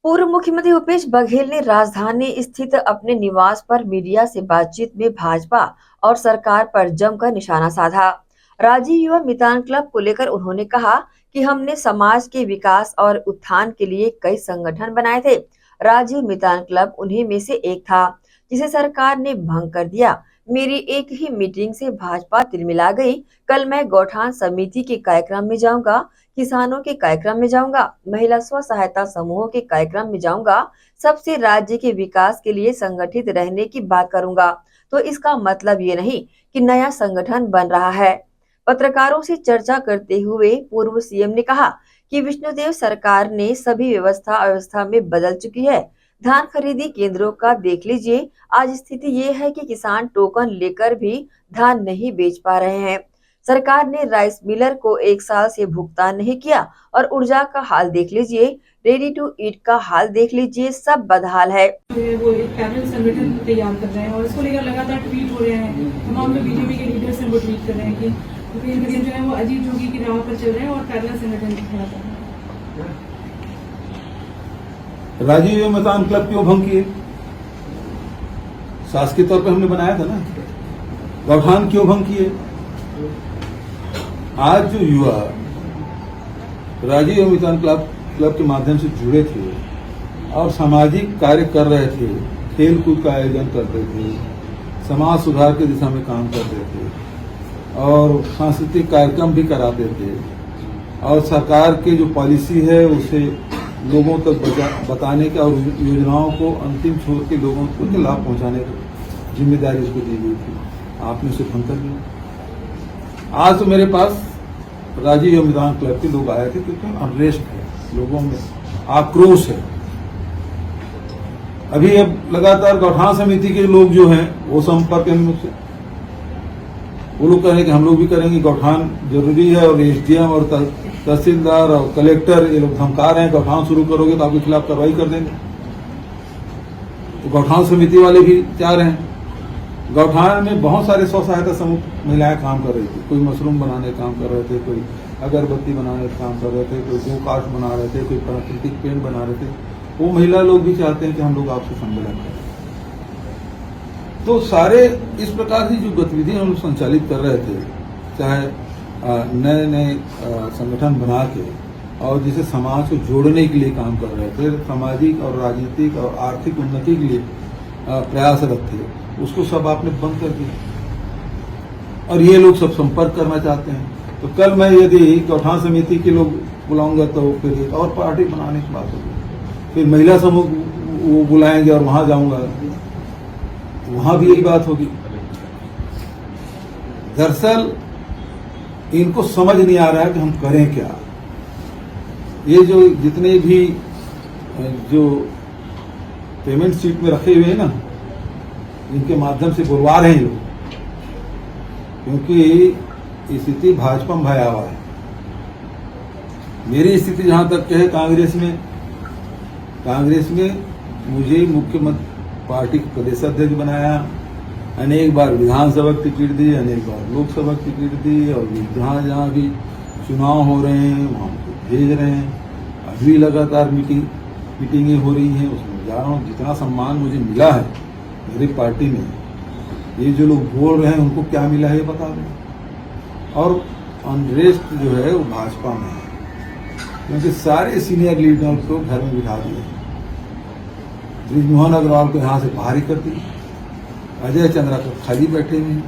पूर्व मुख्यमंत्री भूपेश बघेल ने राजधानी स्थित अपने निवास पर मीडिया से बातचीत में भाजपा और सरकार पर जमकर निशाना साधा। राजीव युवा मितान क्लब को लेकर उन्होंने कहा कि हमने समाज के विकास और उत्थान के लिए कई संगठन बनाए थे। राजीव मितान क्लब उन्हीं में से एक था, जिसे सरकार ने भंग कर दिया। मेरी एक ही मीटिंग से भाजपा तिलमिला गई। कल मैं गौठान समिति के कार्यक्रम में जाऊंगा, किसानों के कार्यक्रम में जाऊंगा, महिला स्व सहायता समूहों के कार्यक्रम में जाऊंगा, सबसे राज्य के विकास के लिए संगठित रहने की बात करूंगा। तो इसका मतलब ये नहीं कि नया संगठन बन रहा है। पत्रकारों से चर्चा करते हुए पूर्व सीएम ने कहा कि विष्णुदेव सरकार ने सभी व्यवस्था में बदल चुकी है। धान खरीदी केंद्रों का देख लीजिए। आज स्थिति ये है कि किसान टोकन लेकर भी धान नहीं बेच पा रहे हैं। सरकार ने राइस मिलर को 1 साल से भुगतान नहीं किया और ऊर्जा का हाल देख लीजिए, रेडी टू ईट का हाल देख लीजिए, सब बदहाल है। वो एक पैनल संगठन तैयार कर रहे हैं और इसको लेकर लगातार ट्वीट हो रहे हैं। तमाम जो बीजेपी के लीडर्स हैं वो ट्वीट कर रहे हैं कि भूपेश बघेल जो है वो अजीत जोगी की राह पर चल रहे हैं और पैनल संगठन खड़ा कर रहे हैं। राजीव युवा मितान क्लब क्यों भंग किए? शासकीय तौर पर हमने बनाया था ना। गौठान क्यों भंग किए? आज जो युवा राजीव युवा मितान क्लब के माध्यम से जुड़े थे और सामाजिक कार्य कर रहे थे, खेल कूद का आयोजन करते थे, समाज सुधार की दिशा में काम करते थे और सांस्कृतिक कार्यक्रम भी कराते थे और सरकार की जो पॉलिसी है उसे लोगों तक बताने का और योजनाओं को अंतिम छोर के लोगों को लाभ पहुंचाने की जिम्मेदारी उसको दी गई थी। आपने उसे भंग कर दिया। आज तो मेरे पास राजीव युवा मितान क्लब के लोग आए थे क्योंकि अनरेस्ट है, लोगों में आक्रोश है। अभी अब लगातार गौठान समिति के लोग जो हैं वो संपर्क में मुझसे, वो लोग कह रहे हैं कि हम लोग भी करेंगे, गौठान जरूरी है और एसडीएम और तहसीलदार और कलेक्टर ये लोग धमका रहे हैं, गौठान शुरू करोगे तो आपके खिलाफ कार्रवाई कर देंगे। तो गौठान समिति वाले भी चाह रहे हैं। गौठान में बहुत सारे स्व सहायता समूह महिलाएं काम कर रही थी। कोई मशरूम बनाने का काम कर रहे थे, कोई अगरबत्ती बनाने का काम कर रहे थे, कोई गो काट बना रहे थे, कोई प्राकृतिक पेंट बना रहे थे। वो महिला लोग भी चाहते हैं कि हम लोग आपसे सम्मेलन करें। तो सारे इस प्रकार की जो गतिविधियां हम लोग संचालित कर रहे थे, चाहे नए नए संगठन बना के और जिसे समाज को जोड़ने के लिए काम कर रहे थे, सामाजिक और राजनीतिक और आर्थिक उन्नति के लिए प्रयासरत थे, उसको सब आपने बंद कर दिया और ये लोग सब संपर्क करना चाहते हैं। तो कल मैं यदि गौठान समिति के लोग बुलाऊंगा तो फिर एक और पार्टी बनाने की बात होगी, फिर महिला समूह वो बुलाएंगे और वहां जाऊंगा, वहां भी यही बात होगी। दरअसल इनको समझ नहीं आ रहा है कि हम करें क्या। ये जो जितने भी जो पेमेंट सीट में रखे हुए हैं ना, इनके माध्यम से बुलवा रहे हैं लोग, क्योंकि स्थिति भाजपा में भयावह है। मेरी स्थिति जहां तक है कांग्रेस में मुझे मुख्यमंत्री पार्टी के प्रदेश अध्यक्ष बनाया, अनेक बार विधानसभा की टिकट दी, अनेक बार लोकसभा की टिकट दी और जहां जहां भी चुनाव हो रहे हैं वहां भेज रहे हैं। अभी लगातार मीटिंगें हो रही हैं, उसमें जा रहा हूं। जितना सम्मान मुझे मिला है मेरी पार्टी में, ये जो लोग बोल रहे हैं उनको क्या मिला है ये बता दें। और अनरेस्ट जो है वो भाजपा में है, क्योंकि सारे सीनियर लीडरों को घर में बिठा दिए। बृजमोहन अग्रवाल को यहां से बाहर ही कर दिया, अजय चंद्रा को खाली बैठे हैं,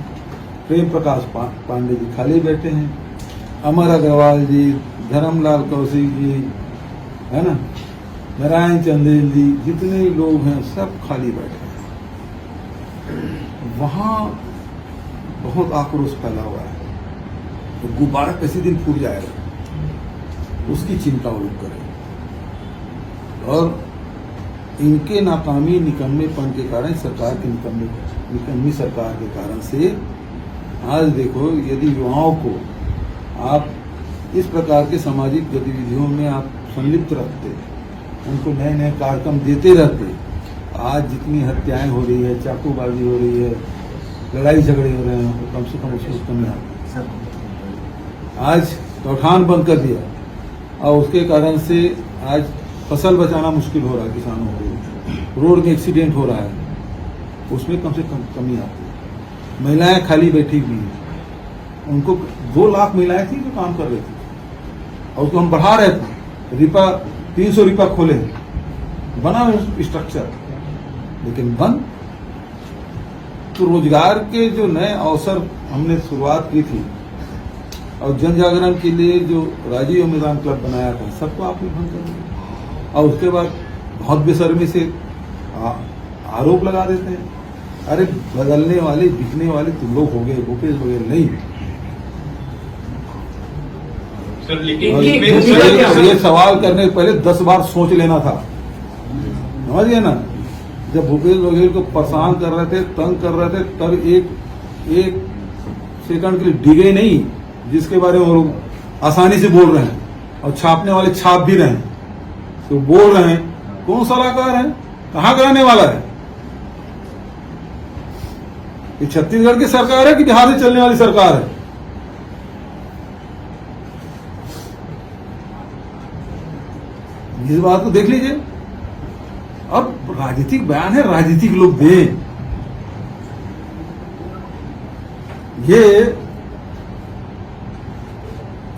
प्रेम प्रकाश पांडे जी खाली बैठे हैं, अमर अग्रवाल जी, धर्मलाल कौशिक जी, है ना, नारायण चंदेल जी, जितने लोग हैं सब खाली बैठे हैं। वहां बहुत आक्रोश फैला हुआ है। तो गुब्बारा किसी दिन फूट जाएगा, उसकी चिंता वो लोग करें। और इनके नाकामी निकम्मेपन के कारण, सरकार की निकम्मी सरकार के कारण से आज देखो, यदि युवाओं को आप इस प्रकार के सामाजिक गतिविधियों में आप संलिप्त रखते, उनको नए नए कार्यक्रम देते रहते, आज जितनी हत्याएं हो रही है, चाकूबाजी हो रही है, लड़ाई झगड़े हो रहे हैं, तो कम से कम उसको कमी आती। आज गौठान बंद कर दिया और उसके कारण से आज फसल बचाना मुश्किल हो रहा है किसानों को, रोड में एक्सीडेंट हो रहा है, उसमें कम से कम कमी आती है। महिलाएं खाली बैठी हुई हैं, उनको 2 लाख महिलाएं थी जो काम कर रही थी और उसको हम बढ़ा रहे थे। रिपा 300 रिपा खोले, बना स्ट्रक्चर, लेकिन बंद। तो रोजगार के जो नए अवसर हमने शुरुआत की थी और जन जागरण के लिए जो राजीव मैदान क्लब बनाया था, सबको आपने भंग कर दिया। और उसके बाद बहुत बेशर्मी से आरोप लगा देते हैं, अरे बदलने वाले बिकने वाले तुम लोग हो गए, भूपेश बघेल नहीं। सर लेकिन और ये सवाल करने से पहले 10 बार सोच लेना था, समझ गए ना। जब भूपेश बघेल को परेशान कर रहे थे, तंग कर रहे थे, तब एक सेकंड के लिए डिगे नहीं, जिसके बारे में वो लोग आसानी से बोल रहे हैं और छापने वाले छाप भी रहे हैं, तो बोल रहे हैं कौन सलाहकार है, कहां का रहने वाला है। ये छत्तीसगढ़ की सरकार है कि बिहार से चलने वाली सरकार है? इस बात को देख लीजिए। अब राजनीतिक बयान है, राजनीतिक लोग दें। ये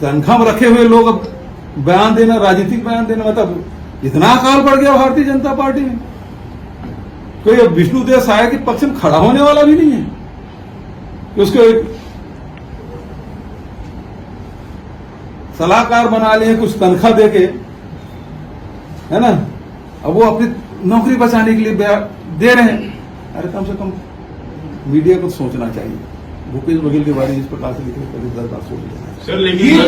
तनख्वाह में रखे हुए लोग अब बयान देना, राजनीतिक बयान देना, मतलब इतना अकाल पड़ गया भारतीय जनता पार्टी में। कोई अब विष्णुदेव साय के पक्ष में खड़ा होने वाला भी नहीं है कि उसको एक सलाहकार बना लिए कुछ तनख्वाह देके, है ना। अब वो अपनी नौकरी बचाने के लिए दे रहे हैं। अरे कम से कम मीडिया को सोचना चाहिए। भूपेश बघेल के बारे में इस प्रकार से लिखे, 10 बार सोच लेना। सर लेकिन